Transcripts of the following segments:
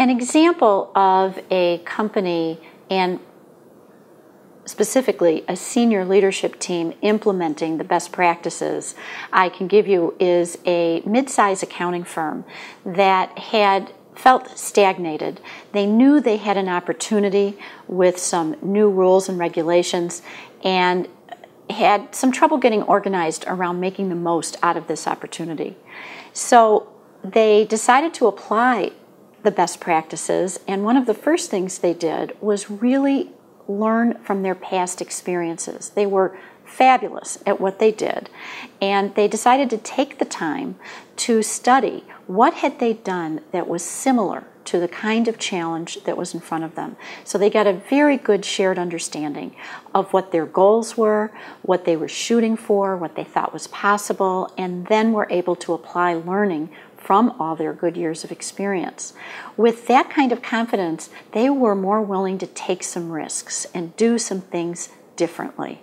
An example of a company, and specifically a senior leadership team implementing the best practices I can give you, is a mid-size accounting firm that had felt stagnated. They knew they had an opportunity with some new rules and regulations and had some trouble getting organized around making the most out of this opportunity. So they decided to apply the best practices, and one of the first things they did was really learn from their past experiences. They were fabulous at what they did, and they decided to take the time to study what had they done that was similar to the kind of challenge that was in front of them. So they got a very good shared understanding of what their goals were, what they were shooting for, what they thought was possible, and then were able to apply learning from all their good years of experience. With that kind of confidence, they were more willing to take some risks and do some things differently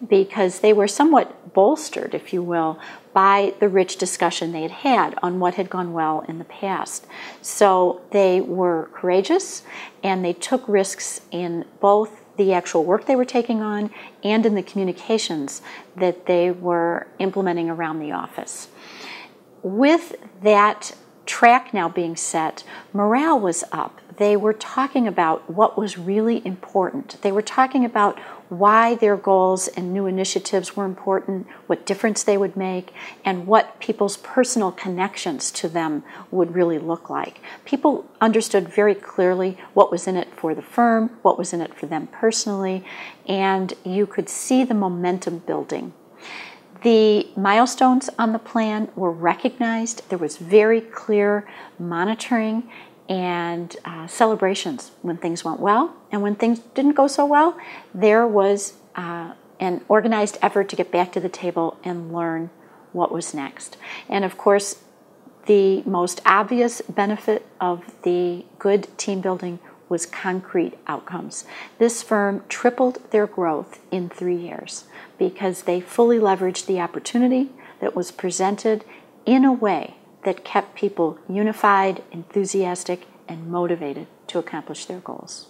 because they were somewhat bolstered, if you will, by the rich discussion they had had on what had gone well in the past. So they were courageous and they took risks in both the actual work they were taking on and in the communications that they were implementing around the office. With that track now being set, morale was up. They were talking about what was really important. They were talking about why their goals and new initiatives were important, what difference they would make, and what people's personal connections to them would really look like. People understood very clearly what was in it for the firm, what was in it for them personally, and you could see the momentum building. The milestones on the plan were recognized. There was very clear monitoring and celebrations when things went well, and when things didn't go so well, there was an organized effort to get back to the table and learn what was next. And of course, the most obvious benefit of the good team building was concrete outcomes. This firm tripled their growth in 3 years because they fully leveraged the opportunity that was presented in a way that kept people unified, enthusiastic, and motivated to accomplish their goals.